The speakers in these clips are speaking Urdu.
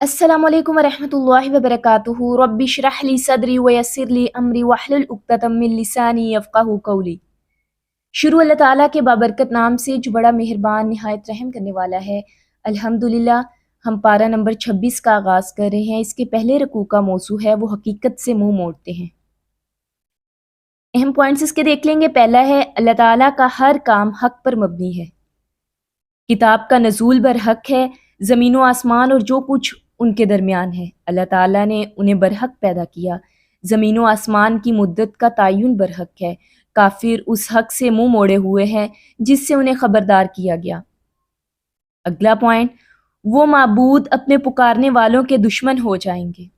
السلام علیکم ورحمۃ اللہ وبرکاتہ رب اشرح لی صدری ویسر لی امری واحلل عقدۃ من لسانی یفقہوا قولی۔ شروع اللہ تعالیٰ کے بابرکت نام سے جو بڑا مہربان نہایت رحم کرنے والا ہے۔ الحمدللہ ہم پارہ نمبر 26 کا آغاز کر رہے ہیں۔ اس کے پہلے رکوع کا موضوع ہے وہ حقیقت سے منہ موڑتے ہیں۔ اہم پوائنٹس اس کے دیکھ لیں گے۔ پہلا ہے اللہ تعالیٰ کا ہر کام حق پر مبنی ہے۔ کتاب کا نزول برحق ہے، زمین و آسمان اور جو کچھ ان کے درمیان ہے اللہ تعالیٰ نے انہیں برحق پیدا کیا۔ زمین و آسمان کی مدت کا تعین برحق ہے۔ کافر اس حق سے منہ موڑے ہوئے ہیں جس سے انہیں خبردار کیا گیا۔ اگلا پوائنٹ، وہ معبود اپنے پکارنے والوں کے دشمن ہو جائیں گے۔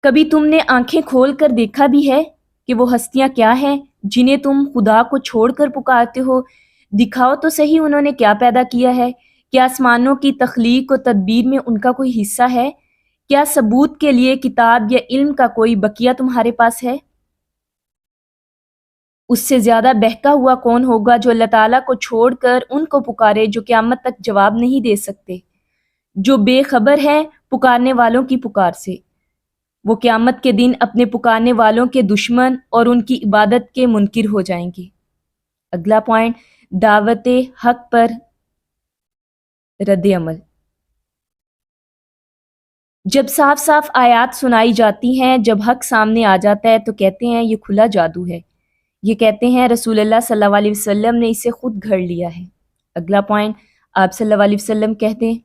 کبھی تم نے آنکھیں کھول کر دیکھا بھی ہے کہ وہ ہستیاں کیا ہیں جنہیں تم خدا کو چھوڑ کر پکارتے ہو؟ دکھاؤ تو صحیح انہوں نے کیا پیدا کیا ہے۔ کیا آسمانوں کی تخلیق و تدبیر میں ان کا کوئی حصہ ہے؟ کیا ثبوت کے لیے کتاب یا علم کا کوئی بقیہ تمہارے پاس ہے؟ اس سے زیادہ بہکا ہوا کون ہوگا جو اللہ تعالیٰ کو چھوڑ کر ان کو پکارے جو قیامت تک جواب نہیں دے سکتے، جو بے خبر ہے پکارنے والوں کی پکار سے۔ وہ قیامت کے دن اپنے پکارنے والوں کے دشمن اور ان کی عبادت کے منکر ہو جائیں گے۔ اگلا پوائنٹ، دعوت حق پر رد عمل۔ جب صاف صاف آیات سنائی جاتی ہیں، جب حق سامنے آ جاتا ہے تو کہتے ہیں یہ کھلا جادو ہے۔ یہ کہتے ہیں رسول اللہ صلی اللہ علیہ وسلم نے اسے خود گھڑ لیا ہے۔ اگلا پوائنٹ، آپ صلی اللہ علیہ وسلم کہتے ہیں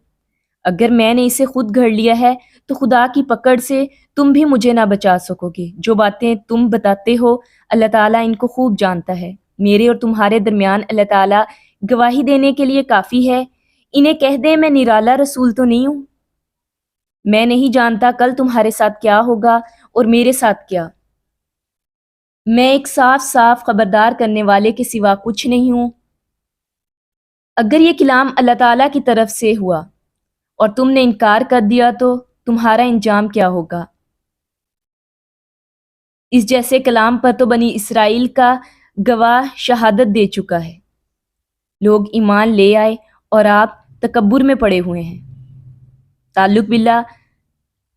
اگر میں نے اسے خود گھڑ لیا ہے تو خدا کی پکڑ سے تم بھی مجھے نہ بچا سکو گے۔ جو باتیں تم بتاتے ہو اللہ تعالیٰ ان کو خوب جانتا ہے۔ میرے اور تمہارے درمیان اللہ تعالیٰ گواہی دینے کے لیے کافی ہے۔ انہیں کہہ دیں میں نرالا رسول تو نہیں ہوں۔ میں نہیں جانتا کل تمہارے ساتھ کیا ہوگا اور میرے ساتھ کیا۔ میں ایک صاف صاف خبردار کرنے والے کے سوا کچھ نہیں ہوں۔ اگر یہ کلام اللہ تعالیٰ کی طرف سے ہوا اور تم نے انکار کر دیا تو تمہارا انجام کیا ہوگا؟ اس جیسے کلام پر تو بنی اسرائیل کا گواہ شہادت دے چکا ہے۔ لوگ ایمان لے آئے اور آپ تکبر میں پڑے ہوئے ہیں۔ تعلق باللہ،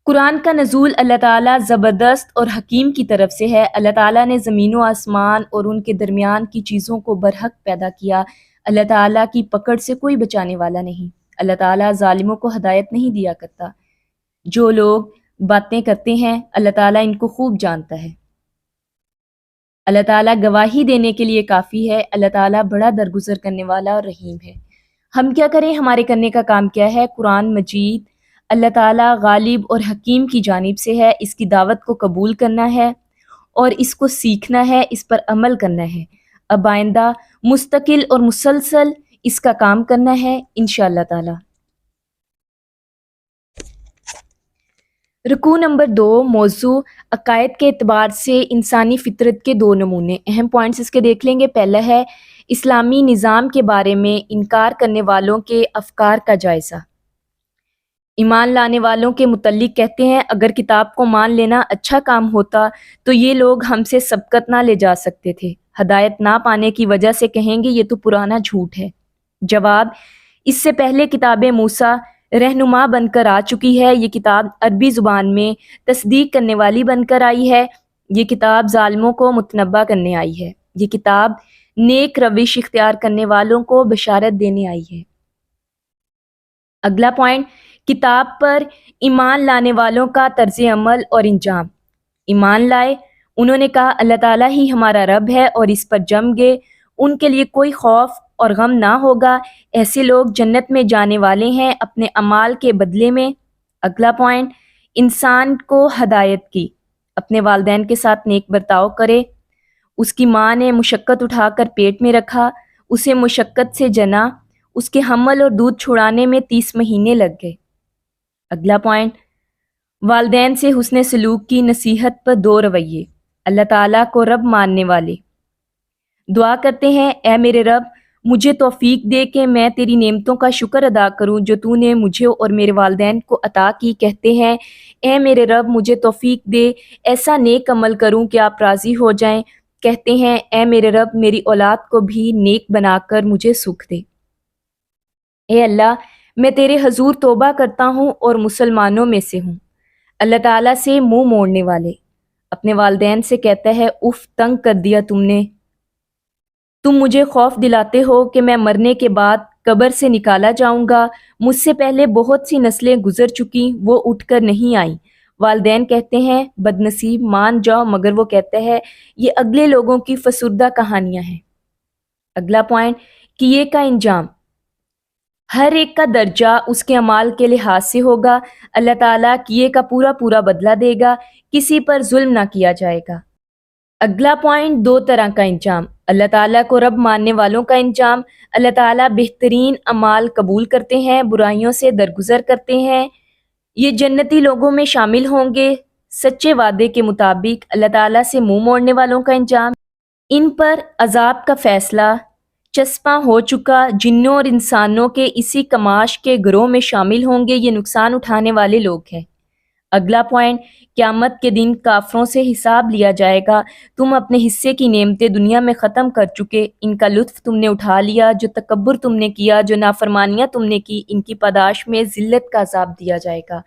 قرآن کا نزول اللہ تعالیٰ زبردست اور حکیم کی طرف سے ہے۔ اللہ تعالیٰ نے زمین و آسمان اور ان کے درمیان کی چیزوں کو برحق پیدا کیا۔ اللہ تعالیٰ کی پکڑ سے کوئی بچانے والا نہیں۔ اللہ تعالیٰ ظالموں کو ہدایت نہیں دیا کرتا۔ جو لوگ باتیں کرتے ہیں اللہ تعالیٰ ان کو خوب جانتا ہے۔ اللہ تعالیٰ گواہی دینے کے لیے کافی ہے۔ اللہ تعالیٰ بڑا درگزر کرنے والا اور رحیم ہے۔ ہم کیا کریں؟ ہمارے کرنے کا کام کیا ہے؟ قرآن مجید اللہ تعالیٰ غالب اور حکیم کی جانب سے ہے۔ اس کی دعوت کو قبول کرنا ہے اور اس کو سیکھنا ہے، اس پر عمل کرنا ہے۔ اب آئندہ مستقل اور مسلسل اس کا کام کرنا ہے انشاءاللہ تعالیٰ۔ رکوع نمبر 2، موضوع عقائد کے اعتبار سے انسانی فطرت کے دو نمونے۔ اہم پوائنٹس اس کے دیکھ لیں گے۔ پہلا ہے اسلامی نظام کے بارے میں انکار کرنے والوں کے افکار کا جائزہ۔ ایمان لانے والوں کے متعلق کہتے ہیں اگر کتاب کو مان لینا اچھا کام ہوتا تو یہ لوگ ہم سے سبقت نہ لے جا سکتے تھے۔ ہدایت نہ پانے کی وجہ سے کہیں گے یہ تو پرانا جھوٹ ہے۔ جواب، اس سے پہلے کتاب موسیٰ رہنما بن کر آ چکی ہے۔ یہ کتاب عربی زبان میں تصدیق کرنے والی بن کر آئی ہے۔ یہ کتاب ظالموں کو متنبہ کرنے آئی ہے۔ یہ کتاب نیک روش اختیار کرنے والوں کو بشارت دینے آئی ہے۔ اگلا پوائنٹ، کتاب پر ایمان لانے والوں کا طرز عمل اور انجام۔ ایمان لائے، انہوں نے کہا اللہ تعالیٰ ہی ہمارا رب ہے اور اس پر جم گئے، ان کے لیے کوئی خوف اور غم نہ ہوگا۔ ایسے لوگ جنت میں جانے والے ہیں اپنے اعمال کے بدلے میں۔ اگلا پوائنٹ، انسان کو ہدایت کی، اپنے والدین کے ساتھ نیک برتاؤ کرے۔ اس کی ماں نے مشقت اٹھا کر پیٹ میں رکھا، اسے مشقت سے جنا، اس کے حمل اور دودھ چھڑانے میں 30 مہینے لگ گئے۔ اگلا پوائنٹ، والدین سے حسن سلوک کی نصیحت پر 2 رویے۔ اللہ تعالیٰ کو رب ماننے والے دعا کرتے ہیں اے میرے رب مجھے توفیق دے کہ میں تیری نعمتوں کا شکر ادا کروں جو تو نے مجھے اور میرے والدین کو عطا کی۔ کہتے ہیں اے میرے رب مجھے توفیق دے ایسا نیک عمل کروں کہ آپ راضی ہو جائیں۔ کہتے ہیں اے میرے رب میری اولاد کو بھی نیک بنا کر مجھے سکھ دے۔ اے اللہ میں تیرے حضور توبہ کرتا ہوں اور مسلمانوں میں سے ہوں۔ اللہ تعالیٰ سے منہ موڑنے والے اپنے والدین سے کہتا ہے اف تنگ کر دیا تم نے، تم مجھے خوف دلاتے ہو کہ میں مرنے کے بعد قبر سے نکالا جاؤں گا، مجھ سے پہلے بہت سی نسلیں گزر چکی، وہ اٹھ کر نہیں آئیں۔ والدین کہتے ہیں بد نصیب مان جاؤ، مگر وہ کہتا ہے یہ اگلے لوگوں کی فسردہ کہانیاں ہیں۔ اگلا پوائنٹ، کیے کا انجام، ہر ایک کا درجہ اس کے اعمال کے لحاظ سے ہوگا۔ اللہ تعالیٰ کیے کا پورا پورا بدلہ دے گا، کسی پر ظلم نہ کیا جائے گا۔ اگلا پوائنٹ، دو طرح کا انجام، اللہ تعالیٰ کو رب ماننے والوں کا انجام۔ اللہ تعالیٰ بہترین اعمال قبول کرتے ہیں، برائیوں سے درگزر کرتے ہیں، یہ جنتی لوگوں میں شامل ہوں گے۔ سچے وعدے کے مطابق اللہ تعالیٰ سے منہ موڑنے والوں کا انجام، ان پر عذاب کا فیصلہ چسپاں ہو چکا، جنوں اور انسانوں کے اسی کماش کے گروہ میں شامل ہوں گے، یہ نقصان اٹھانے والے لوگ ہیں۔ اگلا پوائنٹ، قیامت کے دن کافروں سے حساب لیا جائے گا۔ تم اپنے حصے کی نعمتیں دنیا میں ختم کر چکے، ان کا لطف تم نے اٹھا لیا، جو تکبر تم نے کیا، جو نافرمانیاں تم نے کی، ان کی پاداش میں ذلت کا عذاب دیا جائے گا۔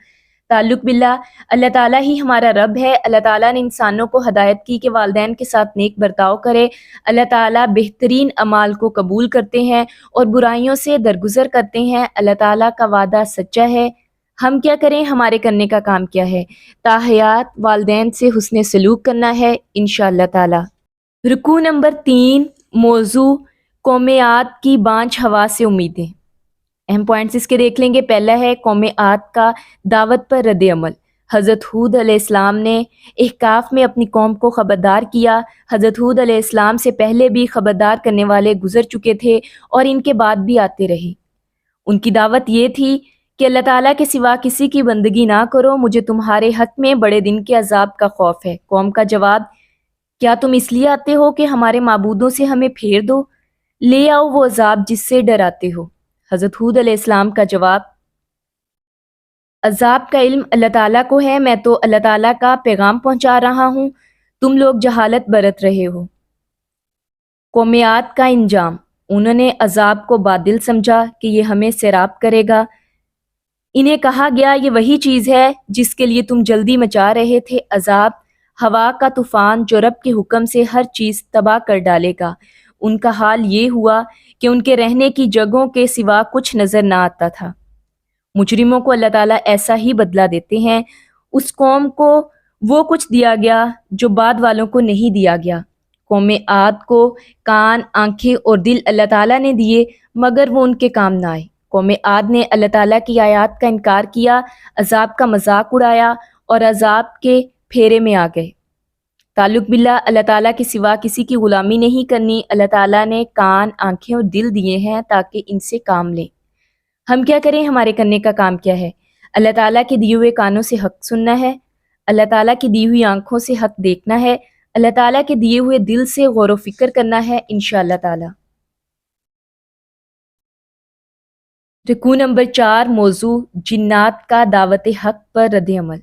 تعلق باللہ، اللہ تعالیٰ ہی ہمارا رب ہے۔ اللہ تعالیٰ نے انسانوں کو ہدایت کی کہ والدین کے ساتھ نیک برتاؤ کرے۔ اللہ تعالیٰ بہترین اعمال کو قبول کرتے ہیں اور برائیوں سے درگزر کرتے ہیں۔ اللہ تعالیٰ کا وعدہ سچا ہے۔ ہم کیا کریں، ہمارے کرنے کا کام کیا ہے؟ تاحیات والدین سے حسن سلوک کرنا ہے انشاءاللہ تعالیٰ۔ رکوع نمبر 3، موضوع قوم عاد کی بانجھ ہوا سے امیدیں۔ اہم پوائنٹس اس کے دیکھ لیں گے۔ پہلا ہے قوم عاد کا دعوت پر رد عمل۔ حضرت ہود علیہ السلام نے احقاف میں اپنی قوم کو خبردار کیا۔ حضرت ہود علیہ السلام سے پہلے بھی خبردار کرنے والے گزر چکے تھے اور ان کے بعد بھی آتے رہے۔ ان کی دعوت یہ تھی کہ اللہ تعالیٰ کے سوا کسی کی بندگی نہ کرو، مجھے تمہارے حق میں بڑے دن کے عذاب کا خوف ہے۔ قوم کا جواب، کیا تم اس لیے آتے ہو کہ ہمارے معبودوں سے ہمیں پھیر دو؟ لے آؤ وہ عذاب جس سے ڈراتے ہو۔ حضرت ہود علیہ السلام کا جواب، عذاب کا علم اللہ تعالیٰ کو ہے، میں تو اللہ تعالیٰ کا پیغام پہنچا رہا ہوں، تم لوگ جہالت برت رہے ہو۔ قوم عاد کا انجام، انہوں نے عذاب کو باطل سمجھا کہ یہ ہمیں سیراب کرے گا۔ انہیں کہا گیا یہ وہی چیز ہے جس کے لیے تم جلدی مچا رہے تھے، عذاب، ہوا کا طوفان جو رب کے حکم سے ہر چیز تباہ کر ڈالے گا۔ ان کا حال یہ ہوا کہ ان کے رہنے کی جگہوں کے سوا کچھ نظر نہ آتا تھا۔ مجرموں کو اللہ تعالیٰ ایسا ہی بدلہ دیتے ہیں۔ اس قوم کو وہ کچھ دیا گیا جو بعد والوں کو نہیں دیا گیا۔ قوم عاد کو کان، آنکھیں اور دل اللہ تعالیٰ نے دیے، مگر وہ ان کے کام نہ آئے۔ قوم عاد نے اللہ تعالیٰ کی آیات کا انکار کیا، عذاب کا مذاق اڑایا اور عذاب کے پھیرے میں آ گئے۔ تعلق باللہ، اللہ تعالیٰ کے سوا کسی کی غلامی نہیں کرنی۔ اللہ تعالیٰ نے کان، آنکھیں اور دل دیے ہیں تاکہ ان سے کام لیں۔ ہم کیا کریں، ہمارے کرنے کا کام کیا ہے؟ اللہ تعالیٰ کے دیے ہوئے کانوں سے حق سننا ہے، اللہ تعالیٰ کی دی ہوئی آنکھوں سے حق دیکھنا ہے، اللہ تعالیٰ کے دیے ہوئے دل سے غور و فکر کرنا ہے انشاءاللہ تعالیٰ۔ رکوع نمبر 4، موضوع جنات کا دعوت حق پر رد عمل۔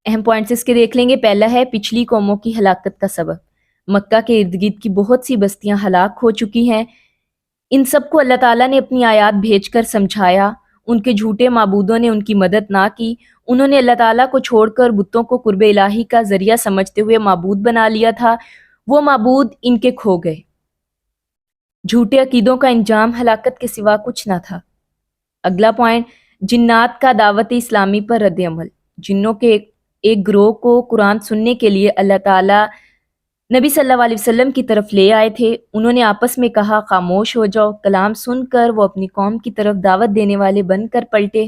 اہم پوائنٹس اس کے دیکھ لیں گے۔ پہلا ہے پچھلی قوموں کی ہلاکت کا سبب۔ مکہ کے ارد گرد کی بہت سی بستیاں ہلاک ہو چکی ہیں۔ ان سب کو اللہ تعالیٰ نے اپنی آیات بھیج کر سمجھایا۔ ان کے جھوٹے معبودوں نے ان کی مدد نہ کی۔ انہوں نے اللہ تعالیٰ کو چھوڑ کر بتوں کو قرب الہی کا ذریعہ سمجھتے ہوئے معبود بنا لیا تھا۔ وہ معبود ان کے کھو گئے۔ جھوٹے عقیدوں کا انجام ہلاکت کے سوا کچھ نہ تھا۔ اگلا پوائنٹ، جنات کا دعوت اسلامی پر رد عمل۔ جنوں کے ایک گروہ کو قرآن سننے کے لیے اللہ تعالیٰ نبی صلی اللہ علیہ وسلم کی طرف لے آئے تھے۔ انہوں نے آپس میں کہا خاموش ہو جاؤ۔ کلام سن کر وہ اپنی قوم کی طرف دعوت دینے والے بن کر پلٹے۔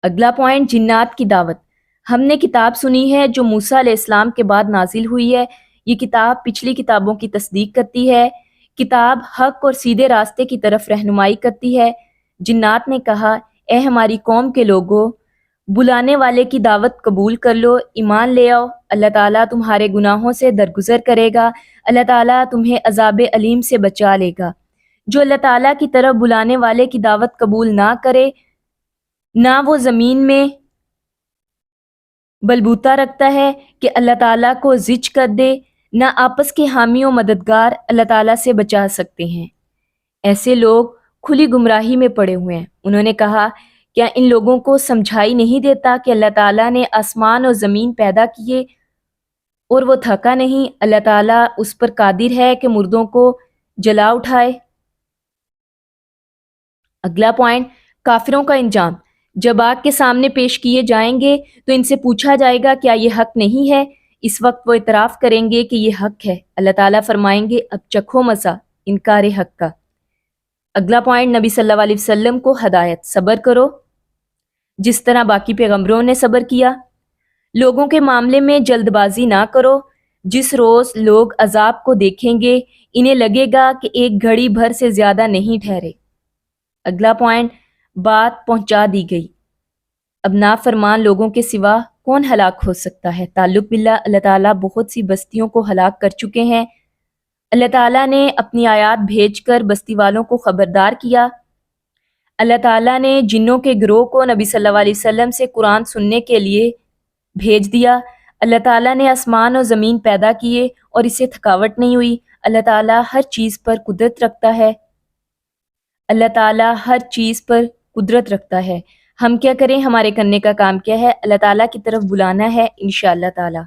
اگلا پوائنٹ، جنات کی دعوت۔ ہم نے کتاب سنی ہے جو موسیٰ علیہ السلام کے بعد نازل ہوئی ہے۔ یہ کتاب پچھلی کتابوں کی تصدیق کرتی ہے۔ کتاب حق اور سیدھے راستے کی طرف رہنمائی کرتی ہے۔ جنات نے کہا اے ہماری قوم کے لوگوں، بلانے والے کی دعوت قبول کر لو، ایمان لے آؤ، اللہ تعالیٰ تمہارے گناہوں سے درگزر کرے گا، اللہ تعالیٰ تمہیں عذاب علیم سے بچا لے گا۔ جو اللہ تعالیٰ کی طرف بلانے والے کی دعوت قبول نہ کرے، نہ وہ زمین میں بلبوتا رکھتا ہے کہ اللہ تعالیٰ کو زج کر دے، نہ آپس کے حامی و مددگار اللہ تعالیٰ سے بچا سکتے ہیں۔ ایسے لوگ کھلی گمراہی میں پڑے ہوئے ہیں۔ انہوں نے کہا، کیا ان لوگوں کو سمجھائی نہیں دیتا کہ اللہ تعالیٰ نے آسمان اور زمین پیدا کیے اور وہ تھکا نہیں؟ اللہ تعالیٰ اس پر قادر ہے کہ مردوں کو جلا اٹھائے۔ اگلا پوائنٹ، کافروں کا انجام۔ جب آگ کے سامنے پیش کیے جائیں گے تو ان سے پوچھا جائے گا کیا یہ حق نہیں ہے؟ اس وقت وہ اعتراف کریں گے کہ یہ حق ہے۔ اللہ تعالیٰ فرمائیں گے اب چکھو مزہ انکار حق کا۔ اگلا پوائنٹ، نبی صلی اللہ علیہ وسلم کو ہدایت، صبر کرو جس طرح باقی پیغمبروں نے صبر کیا۔ لوگوں کے معاملے میں جلد بازی نہ کرو۔ جس روز لوگ عذاب کو دیکھیں گے انہیں لگے گا کہ ایک گھڑی بھر سے زیادہ نہیں ٹھہرے۔ اگلا پوائنٹ، بات پہنچا دی گئی، اب نافرمان لوگوں کے سوا کون ہلاک ہو سکتا ہے؟ تعلق باللہ، اللہ تعالیٰ بہت سی بستیوں کو ہلاک کر چکے ہیں۔ اللہ تعالیٰ نے اپنی آیات بھیج کر بستی والوں کو خبردار کیا۔ اللہ تعالیٰ نے جنوں کے گروہ کو نبی صلی اللہ علیہ وسلم سے قرآن سننے کے لیے بھیج دیا۔ اللہ تعالیٰ نے آسمان اور زمین پیدا کیے اور اسے تھکاوٹ نہیں ہوئی۔ اللہ تعالیٰ ہر چیز پر قدرت رکھتا ہے۔ اللہ تعالیٰ ہر چیز پر قدرت رکھتا ہے۔ ہم کیا کریں؟ ہمارے کرنے کا کام کیا ہے؟ اللہ تعالیٰ کی طرف بلانا ہے انشاءاللہ تعالیٰ۔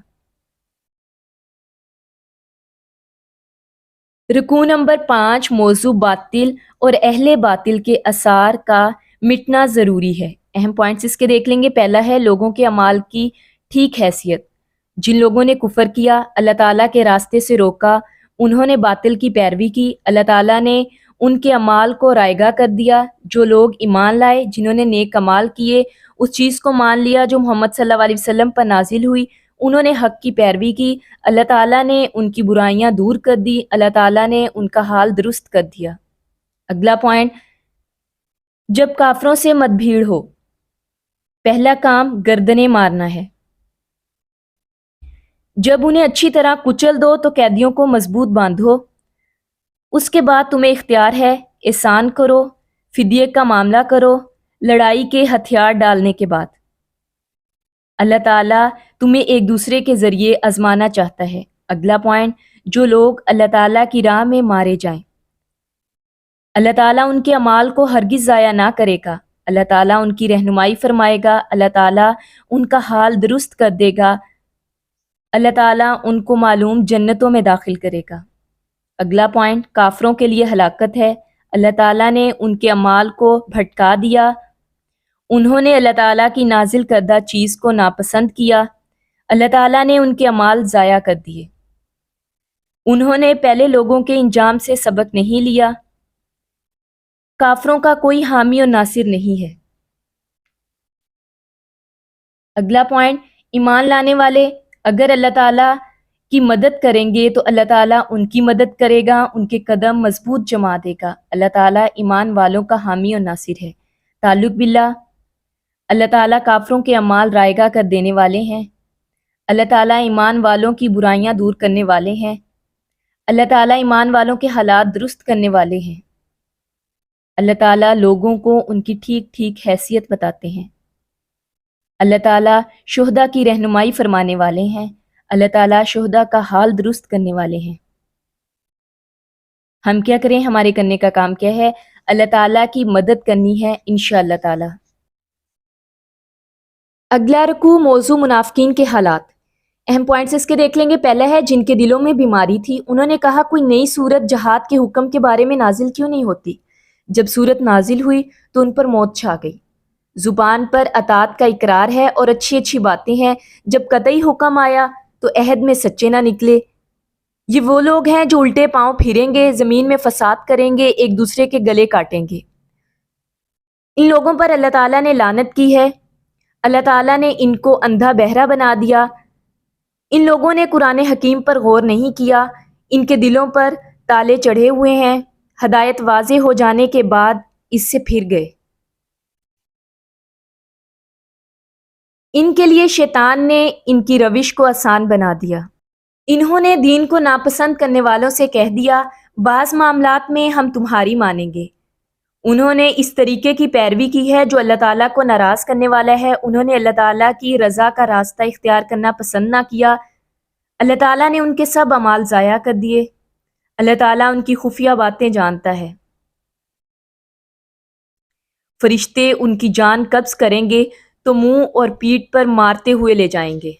رکوع نمبر 5، موضوع باطل اور اہل باطل کے آثار کا مٹنا ضروری ہے۔ اہم پوائنٹس اس کے دیکھ لیں گے۔ پہلا ہے لوگوں کے اعمال کی ٹھیک حیثیت۔ جن لوگوں نے کفر کیا، اللہ تعالیٰ کے راستے سے روکا، انہوں نے باطل کی پیروی کی، اللہ تعالیٰ نے ان کے اعمال کو رائگاں کر دیا۔ جو لوگ ایمان لائے، جنہوں نے نیک اعمال کیے، اس چیز کو مان لیا جو محمد صلی اللہ علیہ وسلم پر نازل ہوئی، انہوں نے حق کی پیروی کی، اللہ تعالیٰ نے ان کی برائیاں دور کر دی، اللہ تعالیٰ نے ان کا حال درست کر دیا۔ اگلا پوائنٹ، جب کافروں سے مت بھیڑ ہو، پہلا کام گردنیں مارنا ہے۔ جب انہیں اچھی طرح کچل دو تو قیدیوں کو مضبوط باندھو۔ اس کے بعد تمہیں اختیار ہے، احسان کرو، فدیے کا معاملہ کرو، لڑائی کے ہتھیار ڈالنے کے بعد۔ اللہ تعالیٰ تمہیں ایک دوسرے کے ذریعے آزمانا چاہتا ہے۔ اگلا پوائنٹ، جو لوگ اللہ تعالیٰ کی راہ میں مارے جائیں، اللہ تعالیٰ ان کے اعمال کو ہرگز ضائع نہ کرے گا، اللہ تعالیٰ ان کی رہنمائی فرمائے گا، اللہ تعالیٰ ان کا حال درست کر دے گا، اللہ تعالیٰ ان کو معلوم جنتوں میں داخل کرے گا۔ اگلا پوائنٹ، کافروں کے لیے ہلاکت ہے۔ اللہ تعالیٰ نے ان کے اعمال کو بھٹکا دیا، انہوں نے اللہ تعالیٰ کی نازل کردہ چیز کو ناپسند کیا، اللہ تعالیٰ نے ان کے اعمال ضائع کر دیے۔ انہوں نے پہلے لوگوں کے انجام سے سبق نہیں لیا۔ کافروں کا کوئی حامی اور ناصر نہیں ہے۔ اگلا پوائنٹ، ایمان لانے والے اگر اللہ تعالیٰ کی مدد کریں گے تو اللہ تعالیٰ ان کی مدد کرے گا، ان کے قدم مضبوط جما دے گا۔ اللہ تعالیٰ ایمان والوں کا حامی اور ناصر ہے۔ تعلق باللہ، اللہ تعالیٰ کافروں کے اعمال رائگاں کر دینے والے ہیں۔ اللہ تعالیٰ ایمان والوں کی برائیاں دور کرنے والے ہیں۔ اللہ تعالیٰ ایمان والوں کے حالات درست کرنے والے ہیں۔ اللہ تعالیٰ لوگوں کو ان کی ٹھیک ٹھیک حیثیت بتاتے ہیں۔ اللہ تعالیٰ شہداء کی رہنمائی فرمانے والے ہیں۔ اللہ تعالیٰ شہداء کا حال درست کرنے والے ہیں۔ ہم کیا کریں؟ ہمارے کرنے کا کام کیا ہے؟ اللہ تعالیٰ کی مدد کرنی ہے انشاءاللہ تعالیٰ۔ اگلا رکوع، موضوع منافقین کے حالات۔ اہم پوائنٹس اس کے دیکھ لیں گے۔ پہلا ہے جن کے دلوں میں بیماری تھی، انہوں نے کہا کوئی نئی صورت جہاد کے حکم کے بارے میں نازل کیوں نہیں ہوتی؟ جب صورت نازل ہوئی تو ان پر موت چھا گئی۔ زبان پر اطاعت کا اقرار ہے اور اچھی اچھی باتیں ہیں، جب قطعی حکم آیا تو عہد میں سچے نہ نکلے۔ یہ وہ لوگ ہیں جو الٹے پاؤں پھریں گے، زمین میں فساد کریں گے، ایک دوسرے کے گلے کاٹیں گے۔ ان لوگوں پر اللہ تعالیٰ نے لعنت کی ہے، اللہ تعالیٰ نے ان کو اندھا بہرا بنا دیا۔ ان لوگوں نے قرآن حکیم پر غور نہیں کیا، ان کے دلوں پر تالے چڑھے ہوئے ہیں، ہدایت واضح ہو جانے کے بعد اس سے پھر گئے۔ ان کے لیے شیطان نے ان کی روش کو آسان بنا دیا۔ انہوں نے دین کو ناپسند کرنے والوں سے کہہ دیا بعض معاملات میں ہم تمہاری مانیں گے۔ انہوں نے اس طریقے کی پیروی کی ہے جو اللہ تعالیٰ کو ناراض کرنے والا ہے۔ انہوں نے اللہ تعالیٰ کی رضا کا راستہ اختیار کرنا پسند نہ کیا۔ اللہ تعالیٰ نے ان کے سب اعمال ضائع کر دیے۔ اللہ تعالیٰ ان کی خفیہ باتیں جانتا ہے۔ فرشتے ان کی جان قبض کریں گے تو منہ اور پیٹھ پر مارتے ہوئے لے جائیں گے۔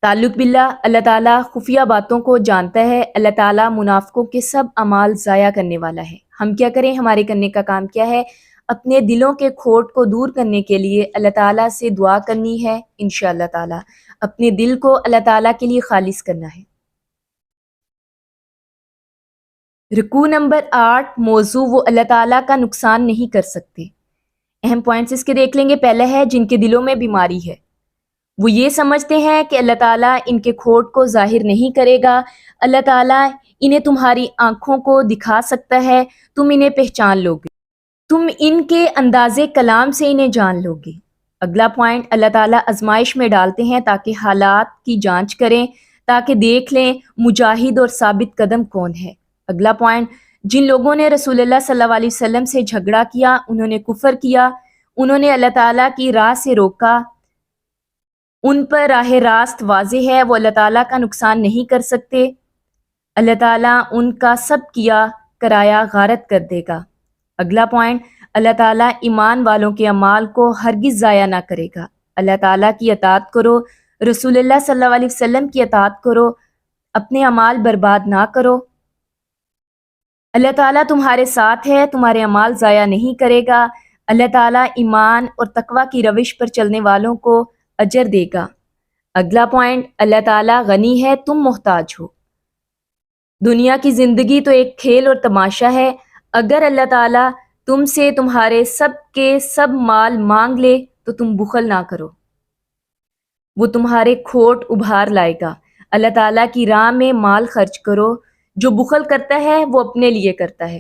تعلق باللہ، اللہ تعالیٰ خفیہ باتوں کو جانتا ہے۔ اللہ تعالیٰ منافقوں کے سب اعمال ضائع کرنے والا ہے۔ ہم کیا کریں؟ ہمارے کرنے کا کام کیا ہے؟ اپنے دلوں کے کھوٹ کو دور کرنے کے لیے اللہ تعالیٰ سے دعا کرنی ہے۔ انشاءاللہ تعالیٰ اپنے دل کو اللہ تعالیٰ کے لیے خالص کرنا ہے۔ رکوع نمبر 8، موضوع وہ اللہ تعالیٰ کا نقصان نہیں کر سکتے۔ اہم پوائنٹس اس کے دیکھ لیں گے۔ پہلا ہے جن کے دلوں میں بیماری ہے، وہ یہ سمجھتے ہیں کہ اللہ تعالیٰ ان کے کھوٹ کو ظاہر نہیں کرے گا، اللہ تعالیٰ انہیں تمہاری آنکھوں کو دکھا سکتا ہے، تم انہیں پہچان لو گے، تم ان کے انداز کلام سے انہیں جان لو گے۔ اگلا پوائنٹ، اللہ تعالیٰ آزمائش میں ڈالتے ہیں تاکہ حالات کی جانچ کریں، تاکہ دیکھ لیں مجاہد اور ثابت قدم کون ہے۔ اگلا پوائنٹ، جن لوگوں نے رسول اللہ صلی اللہ علیہ وسلم سے جھگڑا کیا، انہوں نے کفر کیا، انہوں نے اللہ تعالیٰ کی راہ سے روکا، ان پر راہ راست واضح ہے، وہ اللہ تعالیٰ کا نقصان نہیں کر سکتے، اللہ تعالیٰ ان کا سب کیا کرایا غارت کر دے گا۔ اگلا پوائنٹ، اللہ تعالیٰ ایمان والوں کے اعمال کو ہرگز ضائع نہ کرے گا۔ اللہ تعالیٰ کی اطاعت کرو، رسول اللہ صلی اللہ علیہ وسلم کی اطاعت کرو، اپنے اعمال برباد نہ کرو۔ اللہ تعالیٰ تمہارے ساتھ ہے، تمہارے اعمال ضائع نہیں کرے گا۔ اللہ تعالیٰ ایمان اور تقوی کی روش پر چلنے والوں کو اجر دے گا۔ اگلا پوائنٹ، اللہ تعالیٰ غنی ہے، تم محتاج ہو۔ دنیا کی زندگی تو ایک کھیل اور تماشا ہے۔ اگر اللہ تعالیٰ تم سے تمہارے سب کے سب مال مانگ لے تو تم بخل نہ کرو، وہ تمہارے کھوٹ ابھار لائے گا۔ اللہ تعالیٰ کی راہ میں مال خرچ کرو، جو بخل کرتا ہے وہ اپنے لیے کرتا ہے۔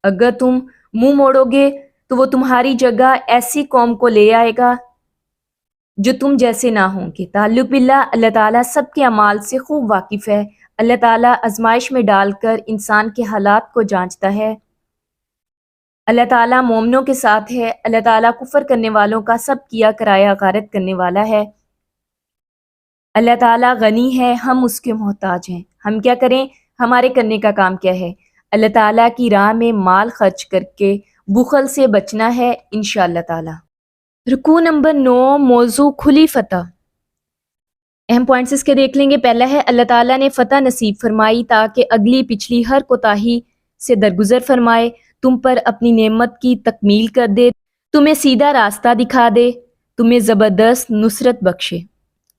اگر تم منہ موڑو گے تو وہ تمہاری جگہ ایسی قوم کو لے آئے گا جو تم جیسے نہ ہوں گے۔ تعلق باللہ، اللہ تعالیٰ سب کے اعمال سے خوب واقف ہے۔ اللہ تعالیٰ آزمائش میں ڈال کر انسان کے حالات کو جانچتا ہے۔ اللہ تعالیٰ مومنوں کے ساتھ ہے۔ اللہ تعالیٰ کفر کرنے والوں کا سب کیا کرایا غارت کرنے والا ہے۔ اللہ تعالیٰ غنی ہے، ہم اس کے محتاج ہیں۔ ہم کیا کریں؟ ہمارے کرنے کا کام کیا ہے؟ اللہ تعالیٰ کی راہ میں مال خرچ کر کے بخل سے بچنا ہے انشاءاللہ تعالیٰ۔ رکوع نمبر 9، موضوع کھلی فتح۔ اہم پوائنٹس اس کے دیکھ لیں گے۔ پہلا ہے اللہ تعالیٰ نے فتح نصیب فرمائی تاکہ اگلی پچھلی ہر کوتاہی سے درگزر فرمائے، تم پر اپنی نعمت کی تکمیل کر دے، تمہیں سیدھا راستہ دکھا دے، تمہیں زبردست نصرت بخشے۔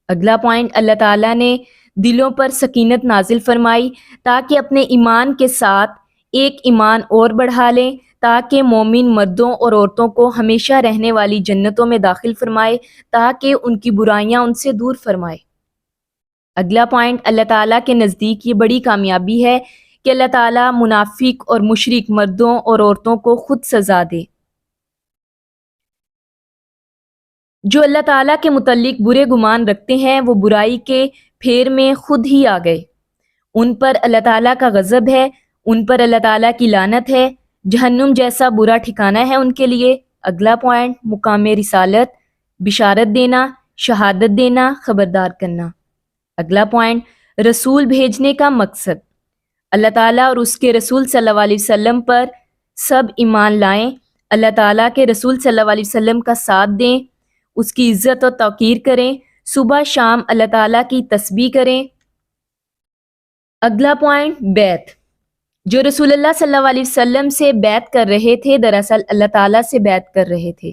اگلا پوائنٹ، اللہ تعالیٰ نے دلوں پر سکینت نازل فرمائی تاکہ اپنے ایمان کے ساتھ ایک ایمان اور بڑھا لیں، تاکہ مومن مردوں اور عورتوں کو ہمیشہ رہنے والی جنتوں میں داخل فرمائے، تاکہ ان کی برائیاں ان سے دور فرمائے۔ اگلا پوائنٹ، اللہ تعالیٰ کے نزدیک یہ بڑی کامیابی ہے کہ اللہ تعالیٰ منافق اور مشرک مردوں اور عورتوں کو خود سزا دے۔ جو اللہ تعالیٰ کے متعلق برے گمان رکھتے ہیں وہ برائی کے پھیر میں خود ہی آ گئے، ان پر اللہ تعالیٰ کا غضب ہے، ان پر اللہ تعالیٰ کی لعنت ہے، جہنم جیسا برا ٹھکانہ ہے ان کے لیے۔ اگلا پوائنٹ، مقام رسالت، بشارت دینا، شہادت دینا، خبردار کرنا۔ اگلا پوائنٹ، رسول بھیجنے کا مقصد، اللہ تعالیٰ اور اس کے رسول صلی اللہ علیہ وسلم پر سب ایمان لائیں، اللہ تعالیٰ کے رسول صلی اللہ علیہ وسلم کا ساتھ دیں، اس کی عزت و توقیر کریں، صبح شام اللہ تعالیٰ کی تسبیح کریں۔ اگلا پوائنٹ، بیعت، جو رسول اللہ صلی اللہ علیہ وسلم سے بیعت کر رہے تھے دراصل اللہ تعالیٰ سے بیعت کر رہے تھے۔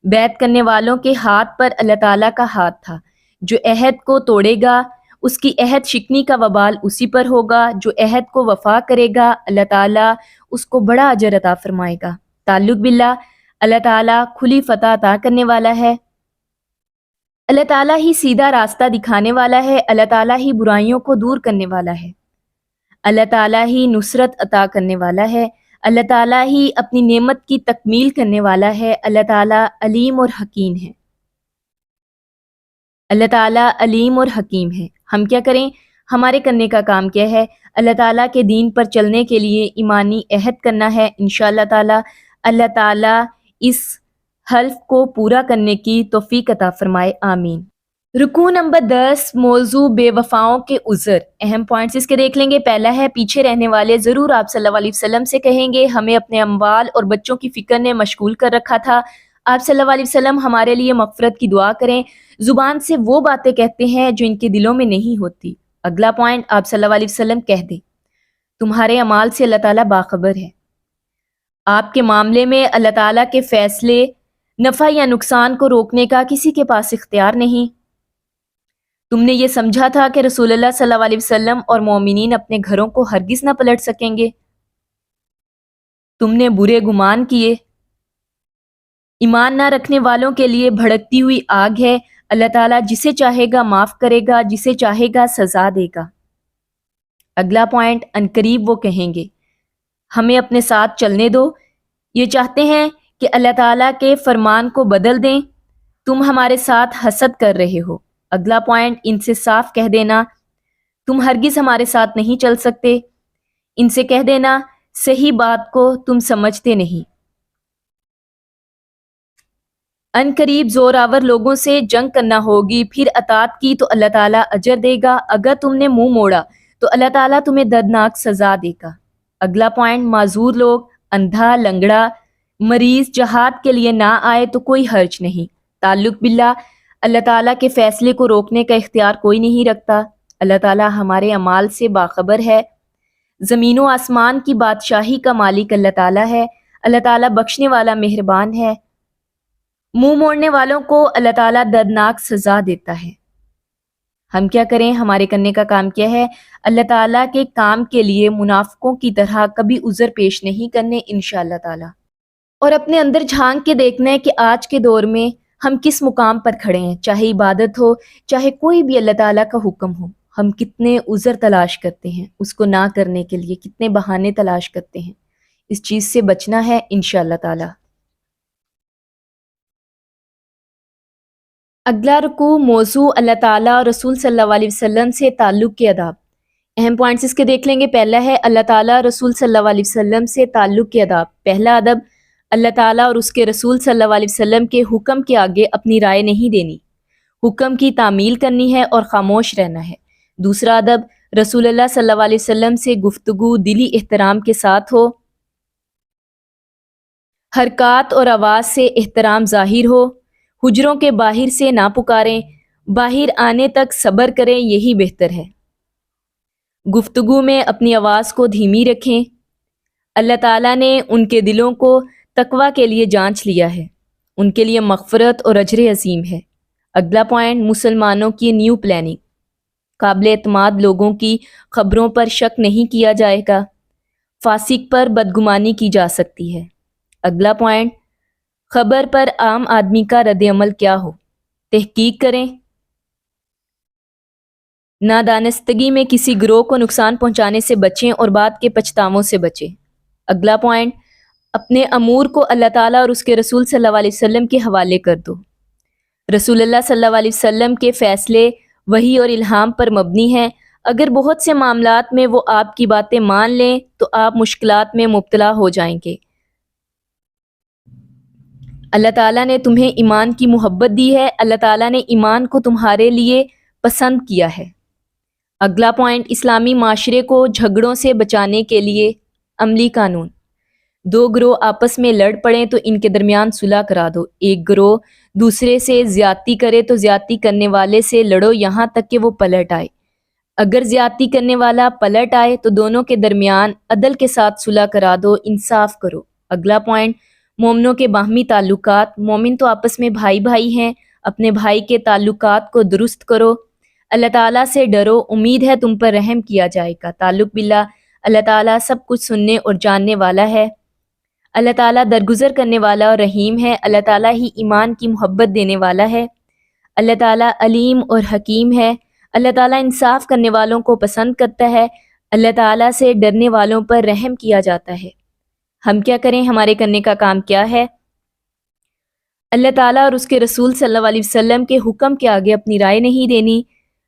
بیعت کرنے والوں کے ہاتھ پر اللہ تعالیٰ کا ہاتھ تھا۔ جو عہد کو توڑے گا اس کی عہد شکنی کا وبال اسی پر ہوگا، جو عہد کو وفا کرے گا اللہ تعالیٰ اس کو بڑا اجر عطا فرمائے گا۔ تعلق باللہ، اللہ تعالیٰ کھلی فتح عطا کرنے والا ہے، اللہ تعالیٰ ہی سیدھا راستہ دکھانے والا ہے، اللہ تعالیٰ ہی برائیوں کو دور کرنے والا ہے، اللہ تعالیٰ ہی نصرت عطا کرنے والا ہے، اللہ تعالیٰ ہی اپنی نعمت کی تکمیل کرنے والا ہے، اللہ تعالیٰ علیم اور حکیم ہے، اللہ تعالیٰ علیم اور حکیم ہے۔ ہم کیا کریں؟ ہمارے کرنے کا کام کیا ہے؟ اللہ تعالیٰ کے دین پر چلنے کے لیے ایمانی عہد کرنا ہے انشاءاللہ تعالیٰ۔ اللہ تعالیٰ اس حلف کو پورا کرنے کی توفیق عطا فرمائے، آمین۔ رکوع نمبر 10 موضوع بے وفاؤں کے عذر. اہم پوائنٹس اس کے دیکھ لیں گے. پہلا ہے پیچھے رہنے والے ضرور آپ صلی اللہ علیہ وسلم سے کہیں گے ہمیں اپنے اموال اور بچوں کی فکر نے مشغول کر رکھا تھا. آپ صلی اللہ علیہ وسلم ہمارے لیے مغفرت کی دعا کریں. زبان سے وہ باتیں کہتے ہیں جو ان کے دلوں میں نہیں ہوتی. اگلا پوائنٹ آپ صلی اللہ علیہ وسلم کہہ دیں تمہارے اعمال سے اللہ تعالیٰ باخبر ہے. آپ کے معاملے میں اللہ تعالیٰ کے فیصلے نفع یا نقصان کو روکنے کا کسی کے پاس اختیار نہیں. تم نے یہ سمجھا تھا کہ رسول اللہ صلی اللہ علیہ وسلم اور مومنین اپنے گھروں کو ہرگز نہ پلٹ سکیں گے. تم نے برے گمان کیے. ایمان نہ رکھنے والوں کے لیے بھڑکتی ہوئی آگ ہے. اللہ تعالیٰ جسے چاہے گا معاف کرے گا, جسے چاہے گا سزا دے گا. اگلا پوائنٹ عنقریب وہ کہیں گے ہمیں اپنے ساتھ چلنے دو. یہ چاہتے ہیں کہ اللہ تعالیٰ کے فرمان کو بدل دیں. تم ہمارے ساتھ حسد کر رہے ہو. اگلا پوائنٹ ان سے صاف کہہ دینا تم ہرگز ہمارے ساتھ نہیں چل سکتے. ان سے کہہ دینا صحیح بات کو تم سمجھتے نہیں. ان قریب زور آور لوگوں سے جنگ کرنا ہوگی, پھر اطاعت کی تو اللہ تعالیٰ اجر دے گا. اگر تم نے منہ موڑا تو اللہ تعالیٰ تمہیں دردناک سزا دے گا. اگلا پوائنٹ معذور لوگ, اندھا, لنگڑا, مریض جہاد کے لیے نہ آئے تو کوئی حرج نہیں. تعلق باللہ اللہ تعالیٰ کے فیصلے کو روکنے کا اختیار کوئی نہیں رکھتا. اللہ تعالیٰ ہمارے اعمال سے باخبر ہے. زمین و آسمان کی بادشاہی کا مالک اللہ تعالیٰ ہے. اللہ تعالیٰ بخشنے والا مہربان ہے. منہ موڑنے والوں کو اللہ تعالیٰ دردناک سزا دیتا ہے. ہم کیا کریں؟ ہمارے کرنے کا کام کیا ہے؟ اللہ تعالیٰ کے کام کے لیے منافقوں کی طرح کبھی عذر پیش نہیں کرنے انشاءاللہ تعالیٰ, اور اپنے اندر جھانک کے دیکھنا ہے کہ آج کے دور میں ہم کس مقام پر کھڑے ہیں. چاہے عبادت ہو, چاہے کوئی بھی اللہ تعالیٰ کا حکم ہو, ہم کتنے عذر تلاش کرتے ہیں اس کو نہ کرنے کے لیے, کتنے بہانے تلاش کرتے ہیں. اس چیز سے بچنا ہے انشاءاللہ تعالیٰ. اگلا رکوع موضوع اللہ تعالیٰ اور رسول صلی اللہ علیہ وسلم سے تعلق کے آداب. اہم پوائنٹس اس کے دیکھ لیں گے. پہلا ہے اللہ تعالیٰ اور رسول صلی اللہ علیہ وسلم سے تعلق کے آداب. پہلا ادب اللہ تعالیٰ اور اس کے رسول صلی اللہ علیہ وسلم کے حکم کے آگے اپنی رائے نہیں دینی, حکم کی تعمیل کرنی ہے اور خاموش رہنا ہے. دوسرا ادب رسول اللہ صلی اللہ علیہ وسلم سے گفتگو دلی احترام کے ساتھ ہو, حرکات اور آواز سے احترام ظاہر ہو, حجروں کے باہر سے نہ پکاریں, باہر آنے تک صبر کریں, یہی بہتر ہے. گفتگو میں اپنی آواز کو دھیمی رکھیں. اللہ تعالیٰ نے ان کے دلوں کو تقوی کے لیے جانچ لیا ہے, ان کے لیے مغفرت اور اجر عظیم ہے. اگلا پوائنٹ مسلمانوں کی نیو پلاننگ. قابل اعتماد لوگوں کی خبروں پر شک نہیں کیا جائے گا, فاسق پر بدگمانی کی جا سکتی ہے. اگلا پوائنٹ خبر پر عام آدمی کا رد عمل کیا ہو, تحقیق کریں. نادانستگی میں کسی گروہ کو نقصان پہنچانے سے بچیں اور بعد کے پچھتاووں سے بچیں. اگلا پوائنٹ اپنے امور کو اللہ تعالیٰ اور اس کے رسول صلی اللہ علیہ وسلم کے حوالے کر دو. رسول اللہ صلی اللہ علیہ وسلم کے فیصلے وحی اور الہام پر مبنی ہیں. اگر بہت سے معاملات میں وہ آپ کی باتیں مان لیں تو آپ مشکلات میں مبتلا ہو جائیں گے. اللہ تعالیٰ نے تمہیں ایمان کی محبت دی ہے, اللہ تعالیٰ نے ایمان کو تمہارے لیے پسند کیا ہے. اگلا پوائنٹ اسلامی معاشرے کو جھگڑوں سے بچانے کے لیے عملی قانون. دو گروہ آپس میں لڑ پڑیں تو ان کے درمیان صلح کرا دو. ایک گروہ دوسرے سے زیادتی کرے تو زیادتی کرنے والے سے لڑو یہاں تک کہ وہ پلٹ آئے. اگر زیادتی کرنے والا پلٹ آئے تو دونوں کے درمیان عدل کے ساتھ صلح کرا دو, انصاف کرو. اگلا پوائنٹ مومنوں کے باہمی تعلقات. مومن تو آپس میں بھائی بھائی ہیں, اپنے بھائی کے تعلقات کو درست کرو. اللہ تعالیٰ سے ڈرو, امید ہے تم پر رحم کیا جائے گا. تعلق باللہ اللہ تعالیٰ سب کچھ سننے اور جاننے والا ہے. اللہ تعالیٰ درگزر کرنے والا اور رحیم ہے. اللہ تعالیٰ ہی ایمان کی محبت دینے والا ہے. اللہ تعالیٰ علیم اور حکیم ہے. اللہ تعالیٰ انصاف کرنے والوں کو پسند کرتا ہے. اللہ تعالیٰ سے ڈرنے والوں پر رحم کیا جاتا ہے. ہم کیا کریں؟ ہمارے کرنے کا کام کیا ہے؟ اللہ تعالیٰ اور اس کے رسول صلی اللہ علیہ وسلم کے حکم کے آگے اپنی رائے نہیں دینی.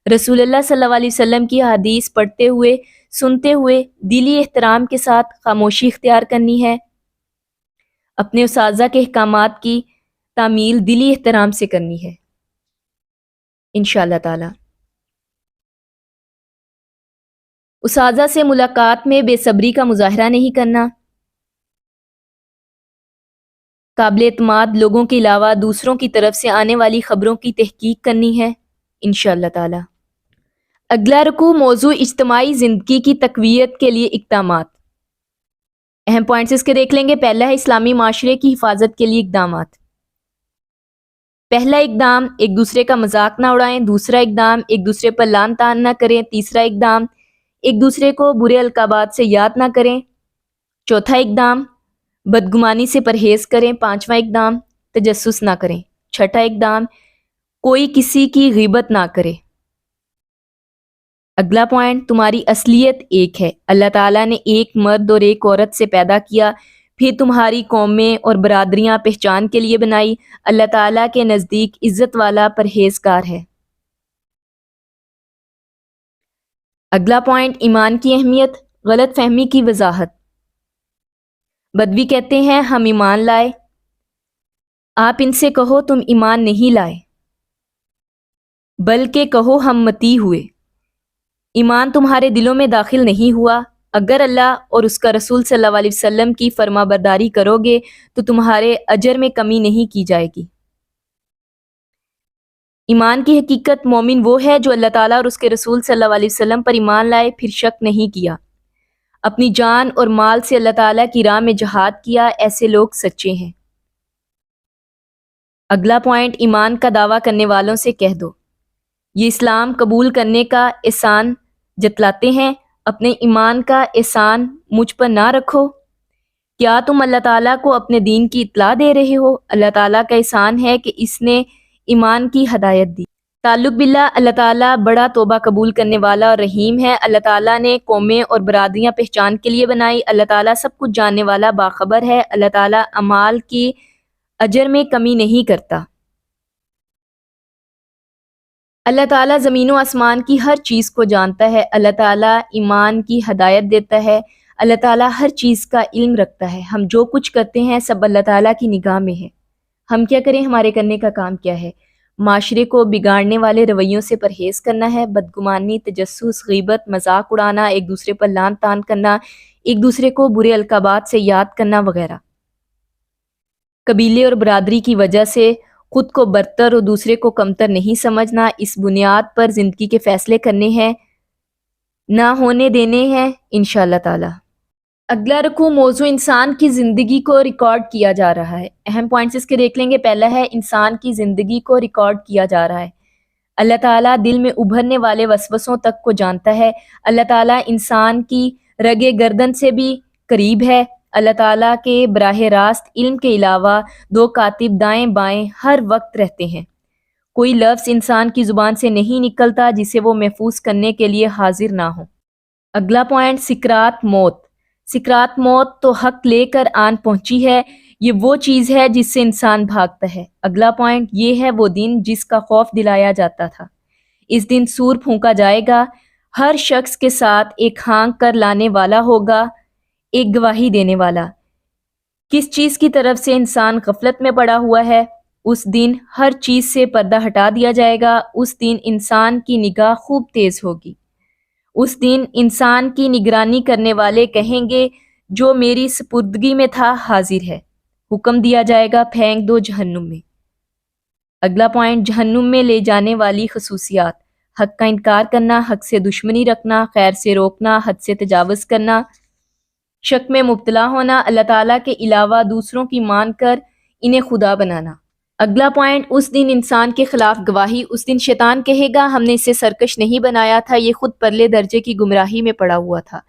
رسول اللہ صلی اللہ علیہ وسلم کی حدیث پڑھتے ہوئے سنتے ہوئے دلی احترام کے ساتھ خاموشی اختیار کرنی ہے. اپنے اساتذہ کے احکامات کی تعمیل دلی احترام سے کرنی ہے. انشاءاللہ تعالی۔ اساتذہ سے ملاقات میں بے صبری کا مظاہرہ نہیں کرنا، قابل اعتماد لوگوں کے علاوہ دوسروں کی طرف سے آنے والی خبروں کی تحقیق کرنی ہے انشاءاللہ تعالی۔ اگلا رکوع موضوع اجتماعی زندگی کی تقویت کے لیے اقدامات۔ اہم پوائنٹس اس کے دیکھ لیں گے۔ پہلا ہے اسلامی معاشرے کی حفاظت کے لیے اقدامات۔ پہلا اقدام، ایک دوسرے کا مذاق نہ اڑائیں۔ دوسرا اقدام، ایک دوسرے پر لعن طعن نہ کریں۔ تیسرا اقدام، ایک دوسرے کو برے القابات سے یاد نہ کریں۔ چوتھا اقدام، بدگمانی سے پرہیز کریں۔ پانچواں اقدام، تجسس نہ کریں۔ چھٹا اقدام، کوئی کسی کی غیبت نہ کرے۔ اگلا پوائنٹ، تمہاری اصلیت ایک ہے۔ اللہ تعالیٰ نے ایک مرد اور ایک عورت سے پیدا کیا، پھر تمہاری قومیں اور برادریاں پہچان کے لیے بنائی۔ اللہ تعالیٰ کے نزدیک عزت والا پرہیزگار ہے۔ اگلا پوائنٹ، ایمان کی اہمیت، غلط فہمی کی وضاحت۔ بدوی کہتے ہیں ہم ایمان لائے، آپ ان سے کہو تم ایمان نہیں لائے، بلکہ کہو ہم متی ہوئے۔ ایمان تمہارے دلوں میں داخل نہیں ہوا۔ اگر اللہ اور اس کا رسول صلی اللہ علیہ وسلم کی فرما برداری کرو گے تو تمہارے اجر میں کمی نہیں کی جائے گی۔ ایمان کی حقیقت، مومن وہ ہے جو اللہ تعالیٰ اور اس کے رسول صلی اللہ علیہ وسلم پر ایمان لائے، پھر شک نہیں کیا، اپنی جان اور مال سے اللہ تعالیٰ کی راہ میں جہاد کیا، ایسے لوگ سچے ہیں۔ اگلا پوائنٹ، ایمان کا دعویٰ کرنے والوں سے کہہ دو، یہ اسلام قبول کرنے کا احسان جتلاتے ہیں، اپنے ایمان کا احسان مجھ پر نہ رکھو۔ کیا تم اللہ تعالیٰ کو اپنے دین کی اطلاع دے رہے ہو؟ اللہ تعالیٰ کا احسان ہے کہ اس نے ایمان کی ہدایت دی۔ تعلق باللہ، اللہ تعالیٰ بڑا توبہ قبول کرنے والا اور رحیم ہے۔ اللہ تعالیٰ نے قومیں اور برادریاں پہچان کے لیے بنائی۔ اللہ تعالیٰ سب کچھ جاننے والا باخبر ہے۔ اللہ تعالیٰ اعمال کی اجر میں کمی نہیں کرتا۔ اللہ تعالیٰ زمین و آسمان کی ہر چیز کو جانتا ہے۔ اللہ تعالیٰ ایمان کی ہدایت دیتا ہے۔ اللہ تعالیٰ ہر چیز کا علم رکھتا ہے۔ ہم جو کچھ کرتے ہیں سب اللہ تعالیٰ کی نگاہ میں ہے۔ ہم کیا کریں؟ ہمارے کرنے کا کام کیا ہے؟ معاشرے کو بگاڑنے والے رویوں سے پرہیز کرنا ہے۔ بدگمانی، تجسس، غیبت، مذاق اڑانا، ایک دوسرے پر لعن طعن کرنا، ایک دوسرے کو برے القابات سے یاد کرنا وغیرہ۔ قبیلے اور برادری کی وجہ سے خود کو برتر اور دوسرے کو کمتر نہیں سمجھنا، اس بنیاد پر زندگی کے فیصلے کرنے ہیں، نہ ہونے دینے ہیں انشاءاللہ تعالی۔ اگلا رکوع موضوع انسان کی زندگی کو ریکارڈ کیا جا رہا ہے۔ اہم پوائنٹس اس کے دیکھ لیں گے۔ پہلا ہے انسان کی زندگی کو ریکارڈ کیا جا رہا ہے۔ اللہ تعالیٰ دل میں ابھرنے والے وسوسوں تک کو جانتا ہے۔ اللہ تعالیٰ انسان کی رگ گردن سے بھی قریب ہے۔ اللہ تعالیٰ کے براہ راست علم کے علاوہ دو کاتب دائیں بائیں ہر وقت رہتے ہیں۔ کوئی لفظ انسان کی زبان سے نہیں نکلتا جسے وہ محفوظ کرنے کے لیے حاضر نہ ہو۔ اگلا پوائنٹ، سکرات موت۔ سکرات موت تو حق لے کر آن پہنچی ہے، یہ وہ چیز ہے جس سے انسان بھاگتا ہے۔ اگلا پوائنٹ، یہ ہے وہ دن جس کا خوف دلایا جاتا تھا۔ اس دن سور پھونکا جائے گا، ہر شخص کے ساتھ ایک ہانک کر لانے والا ہوگا، ایک گواہی دینے والا۔ کس چیز کی طرف سے انسان غفلت میں پڑا ہوا ہے؟ اس دن ہر چیز سے پردہ ہٹا دیا جائے گا۔ اس دن انسان کی نگاہ خوب تیز ہوگی۔ اس دن انسان کی نگرانی کرنے والے کہیں گے جو میری سپردگی میں تھا حاضر ہے۔ حکم دیا جائے گا پھینک دو جہنم میں۔ اگلا پوائنٹ، جہنم میں لے جانے والی خصوصیات۔ حق کا انکار کرنا، حق سے دشمنی رکھنا، خیر سے روکنا، حد سے تجاوز کرنا، شک میں مبتلا ہونا، اللہ تعالیٰ کے علاوہ دوسروں کی مان کر انہیں خدا بنانا۔ اگلا پوائنٹ، اس دن انسان کے خلاف گواہی۔ اس دن شیطان کہے گا ہم نے اسے سرکش نہیں بنایا تھا، یہ خود پرلے درجے کی گمراہی میں پڑا ہوا تھا۔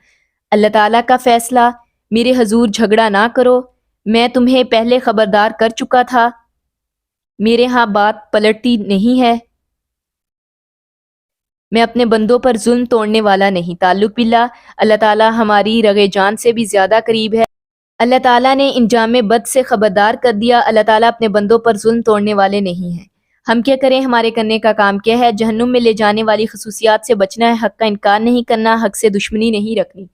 اللہ تعالیٰ کا فیصلہ، میرے حضور جھگڑا نہ کرو، میں تمہیں پہلے خبردار کر چکا تھا، میرے ہاں بات پلٹتی نہیں ہے، میں اپنے بندوں پر ظلم توڑنے والا نہیں۔ تعلق باللہ، اللہ تعالیٰ ہماری رگ جان سے بھی زیادہ قریب ہے۔ اللہ تعالیٰ نے انجام بد سے خبردار کر دیا۔ اللہ تعالیٰ اپنے بندوں پر ظلم توڑنے والے نہیں ہیں۔ ہم کیا کریں؟ ہمارے کرنے کا کام کیا ہے؟ جہنم میں لے جانے والی خصوصیات سے بچنا ہے، حق کا انکار نہیں کرنا، حق سے دشمنی نہیں رکھنی،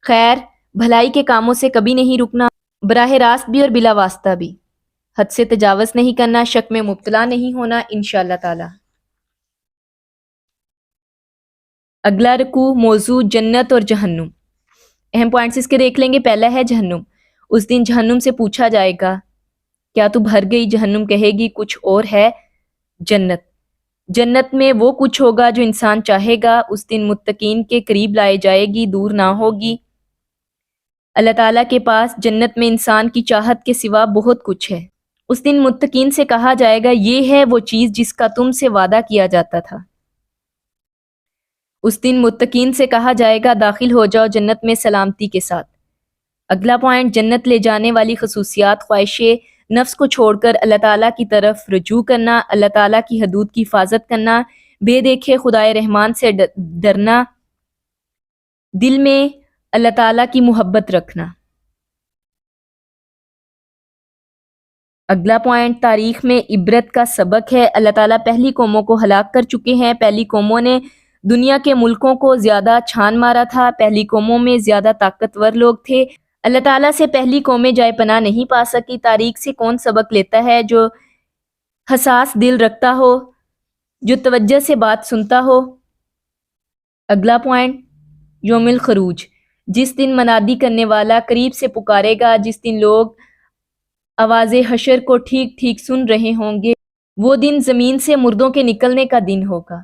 خیر بھلائی کے کاموں سے کبھی نہیں رکنا، براہ راست بھی اور بلا واسطہ بھی، حد سے تجاوز نہیں کرنا، شک میں مبتلا نہیں ہونا انشاءاللہ تعالی۔ اگلا رکوع موضوع جنت اور جہنم۔ اہم پوائنٹس اس کے دیکھ لیں گے۔ پہلا ہے جہنم۔ اس دن جہنم سے پوچھا جائے گا کیا تو بھر گئی؟ جہنم کہے گی کچھ اور ہے جنت۔ جنت میں وہ کچھ ہوگا جو انسان چاہے گا۔ اس دن متقین کے قریب لائے جائے گی، دور نہ ہوگی۔ اللہ تعالیٰ کے پاس جنت میں انسان کی چاہت کے سوا بہت کچھ ہے۔ اس دن متقین سے کہا جائے گا یہ ہے وہ چیز جس کا تم سے وعدہ کیا جاتا تھا۔ اس دن متقین سے کہا جائے گا داخل ہو جاؤ جنت میں سلامتی کے ساتھ۔ اگلا پوائنٹ جنت لے جانے والی خصوصیات۔ خواہش نفس کو چھوڑ کر اللہ تعالیٰ کی طرف رجوع کرنا، اللہ تعالیٰ کی حدود کی حفاظت کرنا، بے دیکھے خدائے رحمان سے ڈرنا، دل میں اللہ تعالیٰ کی محبت رکھنا۔ اگلا پوائنٹ تاریخ میں عبرت کا سبق ہے۔ اللہ تعالیٰ پہلی قوموں کو ہلاک کر چکے ہیں۔ پہلی قوموں نے دنیا کے ملکوں کو زیادہ چھان مارا تھا۔ پہلی قوموں میں زیادہ طاقتور لوگ تھے۔ اللہ تعالیٰ سے پہلی قومیں جائے پناہ نہیں پا سکی۔ تاریخ سے کون سبق لیتا ہے؟ جو حساس دل رکھتا ہو، جو توجہ سے بات سنتا ہو۔ اگلا پوائنٹ یوم الخروج، جس دن منادی کرنے والا قریب سے پکارے گا، جس دن لوگ آواز حشر کو ٹھیک ٹھیک سن رہے ہوں گے۔ وہ دن زمین سے مردوں کے نکلنے کا دن ہوگا۔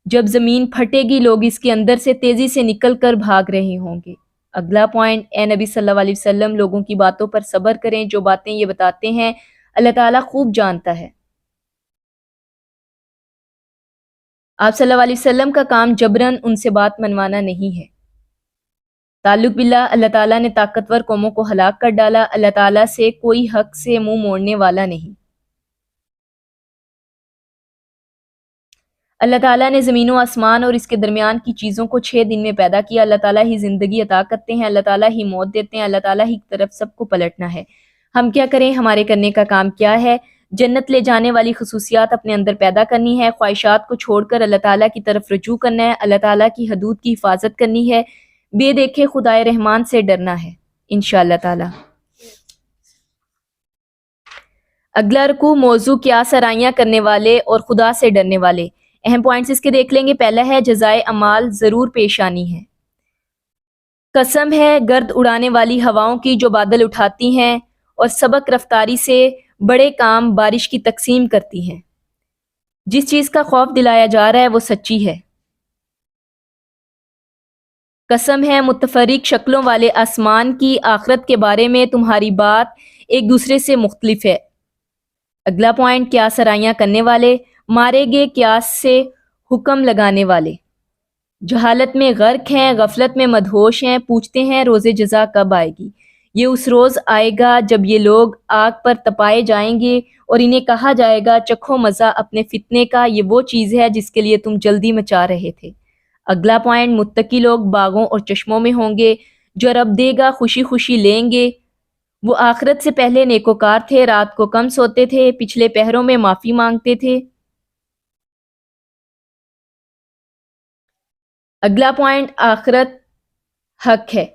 جب زمین پھٹے گی لوگ اس کے اندر سے تیزی سے نکل کر بھاگ رہے ہوں گے۔ اگلا پوائنٹ اے نبی صلی اللہ علیہ وسلم لوگوں کی باتوں پر صبر کریں۔ جو باتیں یہ بتاتے ہیں اللہ تعالیٰ خوب جانتا ہے۔ آپ صلی اللہ علیہ وسلم کا کام جبراً ان سے بات منوانا نہیں ہے۔ تعلق باللہ اللہ تعالیٰ نے طاقتور قوموں کو ہلاک کر ڈالا۔ اللہ تعالیٰ سے کوئی حق سے منہ موڑنے والا نہیں۔ اللہ تعالیٰ نے زمین و آسمان اور اس کے درمیان کی چیزوں کو 6 دن میں پیدا کیا۔ اللہ تعالیٰ ہی زندگی عطا کرتے ہیں، اللہ تعالیٰ ہی موت دیتے ہیں، اللہ تعالیٰ ہی کی طرف سب کو پلٹنا ہے۔ ہم کیا کریں؟ ہمارے کرنے کا کام کیا ہے؟ جنت لے جانے والی خصوصیات اپنے اندر پیدا کرنی ہے، خواہشات کو چھوڑ کر اللہ تعالیٰ کی طرف رجوع کرنا ہے، اللہ تعالیٰ کی حدود کی حفاظت کرنی ہے، بے دیکھے خدائے رحمان سے ڈرنا ہے انشاءاللہ تعالیٰ۔ اگلا رکوع موضوع قیاس آرائیاں کرنے والے اور خدا سے ڈرنے والے۔ اہم پوائنٹس اس کے دیکھ لیں گے۔ پہلا ہے جزائے اعمال ضرور پیش آنی ہے۔ قسم ہے گرد اڑانے والی ہواؤں کی جو بادل اٹھاتی ہیں اور سبق رفتاری سے بڑے کام بارش کی تقسیم کرتی ہیں۔ جس چیز کا خوف دلایا جا رہا ہے وہ سچی ہے۔ قسم ہے متفرق شکلوں والے آسمان کی، آخرت کے بارے میں تمہاری بات ایک دوسرے سے مختلف ہے۔ اگلا پوائنٹ قیاس آرائیاں کرنے والے، مارے گے قیاس سے حکم لگانے والے۔ جہالت میں غرق ہیں، غفلت میں مدہوش ہیں، پوچھتے ہیں روز جزا کب آئے گی۔ یہ اس روز آئے گا جب یہ لوگ آگ پر تپائے جائیں گے اور انہیں کہا جائے گا چکھو مزہ اپنے فتنے کا، یہ وہ چیز ہے جس کے لیے تم جلدی مچا رہے تھے۔ اگلا پوائنٹ متقی لوگ باغوں اور چشموں میں ہوں گے، جو رب دے گا خوشی خوشی لیں گے۔ وہ آخرت سے پہلے نیکوکار تھے، رات کو کم سوتے تھے، پچھلے پہروں میں معافی مانگتے تھے۔ اگلا پوائنٹ آخرت حق ہے۔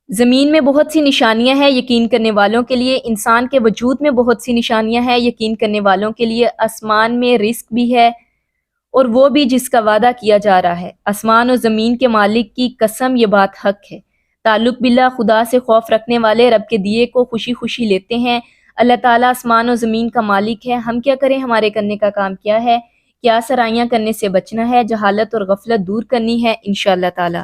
زمین میں بہت سی نشانیاں ہیں یقین کرنے والوں کے لیے، انسان کے وجود میں بہت سی نشانیاں ہیں یقین کرنے والوں کے لیے، آسمان میں رزق بھی ہے اور وہ بھی جس کا وعدہ کیا جا رہا ہے۔ آسمان اور زمین کے مالک کی قسم یہ بات حق ہے۔ تعلق باللہ خدا سے خوف رکھنے والے رب کے دیے کو خوشی خوشی لیتے ہیں۔ اللہ تعالیٰ آسمان و زمین کا مالک ہے۔ ہم کیا کریں؟ ہمارے کرنے کا کام کیا ہے؟ قیاس آرائیاں کرنے سے بچنا ہے، جہالت اور غفلت دور کرنی ہے انشاءاللہ تعالیٰ۔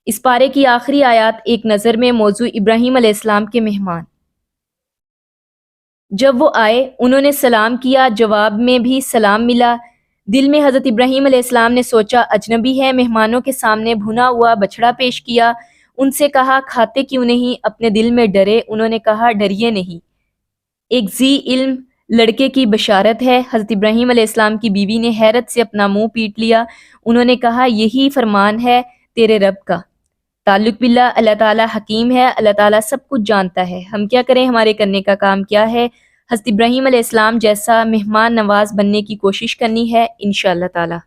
اس پارے کی آخری آیات ایک نظر میں موضوع ابراہیم علیہ السلام کے مہمان۔ جب وہ آئے انہوں نے سلام کیا، جواب میں بھی سلام ملا۔ دل میں حضرت ابراہیم علیہ السلام نے سوچا اجنبی ہے، مہمانوں کے سامنے بھنا ہوا بچڑا پیش کیا۔ ان سے کہا کھاتے کیوں نہیں؟ اپنے دل میں ڈرے، انہوں نے کہا ڈریے نہیں، ایک ذی علم لڑکے کی بشارت ہے۔ حضرت ابراہیم علیہ السلام کی بیوی نے حیرت سے اپنا منہ پیٹ لیا، انہوں نے کہا یہی فرمان ہے تیرے رب کا۔ تعلق باللہ اللہ تعالیٰ حکیم ہے، اللہ تعالیٰ سب کچھ جانتا ہے۔ ہم کیا کریں؟ ہمارے کرنے کا کام کیا ہے؟ حضرت ابراہیم علیہ السلام جیسا مہمان نواز بننے کی کوشش کرنی ہے انشاءاللہ تعالیٰ۔